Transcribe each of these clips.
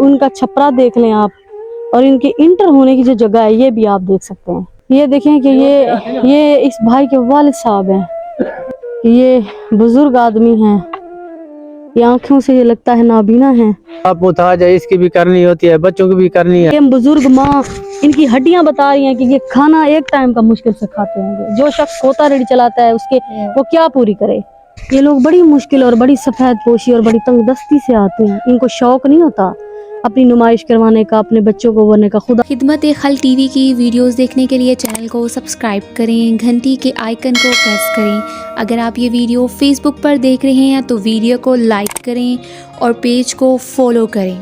उनका छपरा देख लें आप, और इनके इंटर होने की जो जगह है ये भी आप देख सकते हैं। ये देखें कि ये इस भाई के वालिद साहब हैं, ये बुजुर्ग आदमी हैं, ये आंखों से ये लगता है नाबीना हैं। आप मुताज है, इसकी भी करनी होती है, बच्चों की भी करनी है। ये बुजुर्ग माँ इनकी हड्डियां बता रही हैं कि ये खाना एक टाइम का मुश्किल से खाते होंगे। जो शख्स खोता रेडी चलाता है उसके वो क्या पूरी करे। ये लोग बड़ी मुश्किल और बड़ी सफेद पोशी और बड़ी तंगदस्ती से आते हैं। इनको शौक नहीं होता अपनी नुमाइश करवाने का, अपने बच्चों को बनने का। खुदा खिदमत-ए-खल्क टीवी की वीडियोस देखने के लिए चैनल को सब्सक्राइब करें, घंटी के आइकन को प्रेस करें। अगर आप ये वीडियो फेसबुक पर देख रहे हैं तो वीडियो को लाइक करें और पेज को फॉलो करें।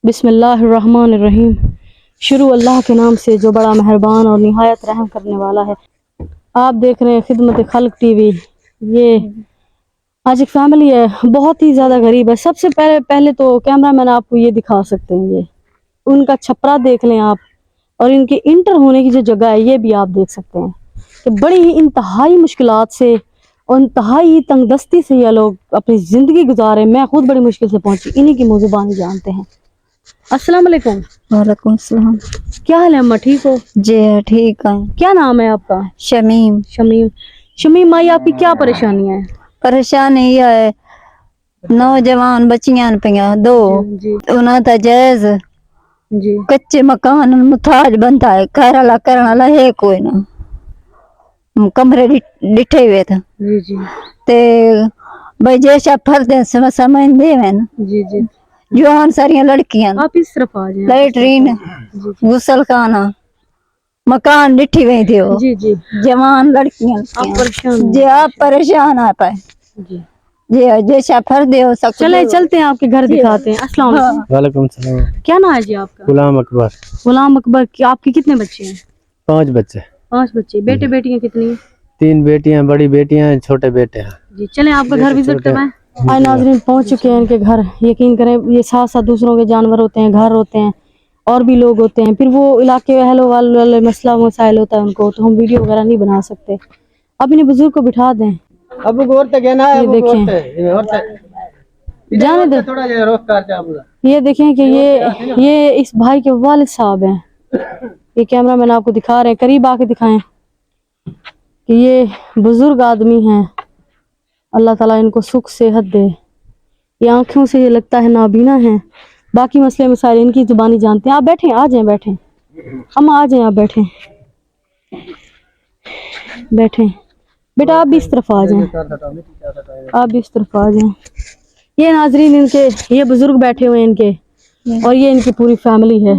बिस्मिल्लाहिर्रहमानिर्रहीम। शुरू अल्लाह के नाम से जो बड़ा मेहरबान और निहायत रहम करने वाला है। आप देख रहे हैं खिदमत खल्क टीवी। ये आज एक फैमिली है, बहुत ही ज़्यादा गरीब है। सबसे पहले तो कैमरा मैन आपको ये दिखा सकते हैं, ये उनका छपरा देख लें आप, और इनके इंटर होने की जो जगह है ये भी आप देख सकते हैं कि बड़ी ही इंतहाई मुश्किलात से और इंतहाई ही तंगदस्ती से ये लोग अपनी ज़िंदगी गुजारे। मैं खुद बड़ी मुश्किल से पहुंची, इन्हीं की मुज़ुबानी जानते हैं। अस्सलाम वालेकुम। वालेकुम सलाम। क्या हाल है अम्मा, ठीक हो? जी ठीक है। क्या नाम है आपका? शमीम। शमीम माई, आपकी क्या परेशानी है? परेशानी ये है, नौजवान बच्चियां पिया दो उन्हें तो जायज जी कच्चे मकान मुताज बनता है, करला करना है कोई ना, कमरे डिठे हुए थे जी जी ते भाई जैसा फर्द समझ दे ना जी जी। जवान सारिया लड़कियां आप इस तरफ आ जाएं। लैटरीन गुसल खाना मकान डिठी हुई थी वो। जी जी। जवान लड़कियां आप परेशान जी आप परेशान आ पाए जी जी जैसा फर्द हो सब। चले चलते हैं, आपके घर दिखाते हैं। अस्सलाम वालेकुम। वालेकुम सलाम। क्या नाम है जी आपका? गुलाम अकबर। गुलाम अकबर। आपके कितने बच्चे हैं? 5 बच्चे। 5 बच्चे। बेटे बेटियां कितनी हैं? 3 बेटियां, बड़ी बेटियां, छोटे बेटे हैं। जी चलें आपका घर विजिट करवाएं। आज नाज़रीन पहुंच चुके हैं इनके घर। यकीन करें ये साथ साथ दूसरों के जानवर होते हैं, घर होते हैं और भी लोग होते हैं, फिर वो इलाके अहलो वाले मसला मसाइल होता है उनको, तो हम वीडियो वगैरह नहीं बना सकते। अब इन्हें बुजुर्ग को बिठा दें। अब गोरते गना है, ये देखें, जाने दे थोड़ा ये रोक कर। ये देखें कि ये इस भाई के वालिद साहब हैं। ये कैमरा मैन आपको दिखा रहे हैं, करीब आके दिखाएं कि ये बुजुर्ग आदमी हैं। अल्लाह ताला इनको सुख सेहत दे। ये आंखों से ये लगता है नाबीना हैं। बाकी मसले मसाइल इनकी जुबानी जानते हैं। आप बैठें, आ जाएं, बैठें हम, आ जाएं, आप बैठें बैठें। बेटा आप भी इस तरफ आ जाएं, आप भी इस तरफ आ जाएं। ये नाजरीन इनके ये बुजुर्ग बैठे हुए हैं इनके, और ये इनकी पूरी फैमिली है।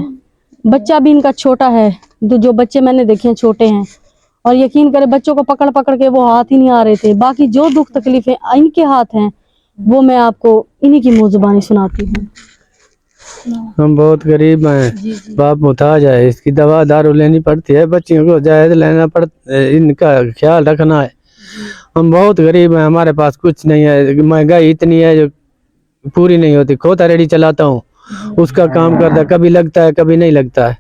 बच्चा भी इनका छोटा है, जो बच्चे मैंने देखे हैं छोटे हैं, और यकीन करें बच्चों को पकड़ पकड़ के वो हाथ ही नहीं आ रहे थे। बाकी जो दुख तकलीफें इनके हाथ हैं वो मैं आपको इन्हीं की मुज़ुबानी सुनाती हूँ। हम बहुत गरीब हैं, बाप मुताज है, इसकी दवा दारू लेनी पड़ती है, बच्चियों को जायज लेना पड़ता है, इनका ख्याल रखना है। हम बहुत गरीब हैं, हमारे पास कुछ नहीं है, महंगाई इतनी है जो पूरी नहीं होती। खोता रेडी चलाता हूँ, उसका काम करता, कभी लगता है कभी नहीं लगता है।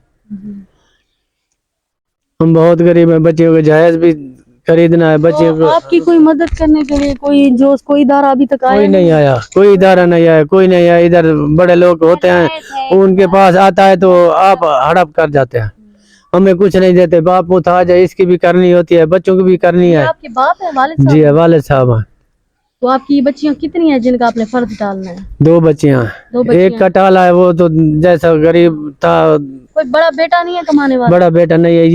हम बहुत गरीब हैं, बच्चियों को जायज भी खरीदना है। बच्चियों को आपकी कोई मदद करने के लिए कोई इदारा अभी तक आया? कोई नहीं आया, कोई इदारा नहीं आया, कोई नहीं आया। इधर बड़े लोग होते हैं, उनके पास आता है तो आप हड़प कर जाते हैं, हमें कुछ नहीं देते। बाप मुताज है, इसकी भी करनी होती है, बच्चों की भी करनी है। आपके बाप है, वालिद साहब? जी है, वालिद साहब हैं। तो आपकी बच्चियां कितनी हैं जिनका आपने फर्ज डालना है? 2 बच्चियां। एक कटाला है, वो तो जैसा गरीब था। कोई बड़ा बेटा नहीं है कमाने वाला? बड़ा बेटा नहीं है,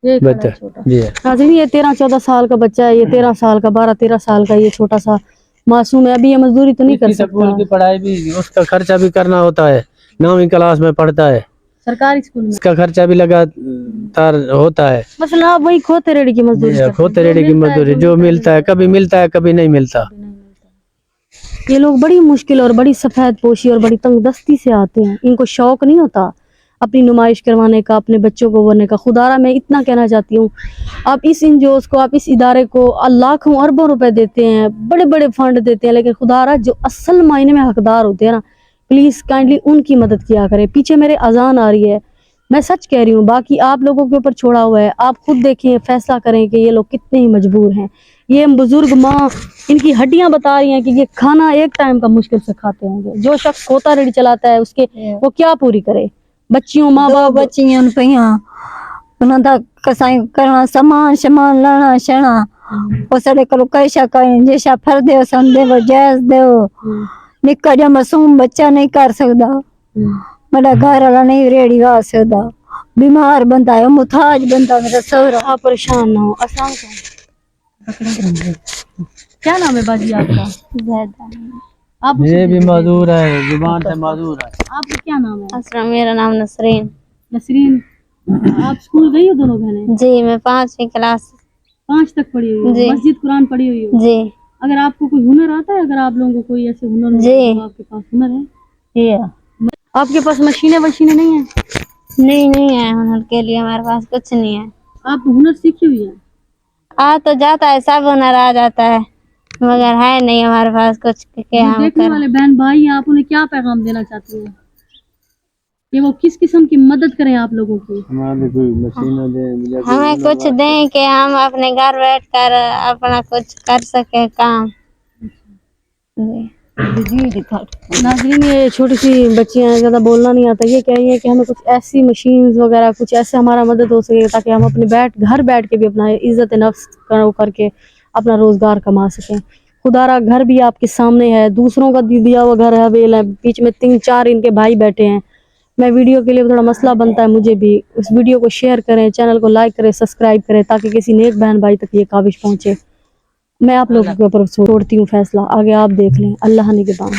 ये बच्चा जी है। नाज़रीन ये 13-14 साल का बच्चा है, ये 13 साल का, 12-13 साल का ये छोटा सा मासूम है। अभी ये मजदूरी तो नहीं कर सकता। स्कूल की पढ़ाई भी, उसका खर्चा भी करना होता है, 9वीं क्लास में पढ़ता है, सरकारी स्कूल में इसका खर्चा भी लगातार होता है। मतलब आप वही खोते रेडी की मजदूरी? खोते रेडी की मजदूरी, जो मिलता है, कभी मिलता है कभी नहीं मिलता। ये लोग बड़ी मुश्किल और बड़ी सफेद पोशी और बड़ी तंगदस्ती से आते हैं। इनको शौक नहीं होता अपनी नुमाइश करवाने का, अपने बच्चों को बोलने का। खुदारा मैं इतना कहना चाहती हूँ, आप इस एनजीओज को, आप इस इदारे को लाखों अरबों रुपए देते हैं, बड़े बड़े फंड देते हैं, लेकिन खुदारा जो असल मायने में हकदार होते हैं ना, प्लीज़ काइंडली उनकी मदद किया करें। पीछे मेरे अजान आ रही है, मैं सच कह रही हूँ, बाकी आप लोगों के ऊपर छोड़ा हुआ है। आप खुद देखें, फैसला करें कि ये लोग कितने ही मजबूर हैं। ये बुजुर्ग माँ, इनकी हड्डियां बता रही हैं कि ये खाना एक टाइम का मुश्किल से खाते होंगे। जो शख्स खोता रेडी चलाता है उसके वो क्या पूरी करे, बच्चियों माँ बाप बच्चियां पईयां उन्हां दा कसाई करना, सामान लाना छना, ਉਹ ਸਾਡੇ ਕੋਲ कैशा करें जैसा फर दे संदे वो जैस दे। निक्का जा मासूम बच्चा नहीं कर सकता, बड़ा घर वाला नहीं रेडी आ सकता, बीमार बंदा है, मुताज बंदा मेरा सहुरा। आप परेशान ना हो। अस्सलाम वालेकुम। क्या नाम है बाजी आपका? आप ये भी मजदूर है, जुबान से मजदूर है। आपका क्या नाम है? असरा, मेरा नाम नसरीन। नसरीन, आप स्कूल गई हो दोनों बहनें? जी, मैं 5वीं क्लास 5 तक पढ़ी हुई जी। हो, मस्जिद कुरान पढ़ी हुई हो? जी अगर आपको कोई हुनर आता है, अगर आप लोगों को कोई ऐसे हुनर हो, जी। तो आपके पास हुनर है? ये आपके पास मशीनें नहीं है? नहीं है, हुनर के लिए हमारे पास कुछ नहीं है। आप हुनर सीखी हुई है? आ तो जाता है, सब हुनर आ जाता है, मगर है नहीं हमारे पास कुछ के जो हम देखने कर। वाले बहन भाई हैं, आप उन्हें क्या पैगाम देना चाहती हैं कि वो किस किस्म की मदद करें आप लोगों की? हमारे कोई मशीन दे, हमें कुछ दें कि हम अपने घर बैठ कर अपना कुछ कर सके काम। जी नाज़रीन, ये छोटी सी बच्चियां हैं, ज़्यादा बोलना नहीं आता, ये कह रही है कि हमें कुछ ऐसी मशीन्स वगैरह, कुछ ऐसे हमारा मदद हो सके ताकि हम अपने घर बैठ के भी अपना इज्जत नफ्स करके अपना रोज़गार कमा सकें। खुदारा घर भी आपके सामने है, दूसरों का दिया हुआ घर है, बेल है, बीच में 3-4 इनके भाई बैठे हैं। मैं वीडियो के लिए थोड़ा मसला बनता है मुझे भी। उस वीडियो को शेयर करें, चैनल को लाइक करें, सब्सक्राइब करें, ताकि किसी नेक बहन भाई तक ये काबिश पहुँचे। मैं आप लोगों के ऊपर छोड़ती हूँ फैसला, आगे आप देख लें। अल्लाह निगहबान।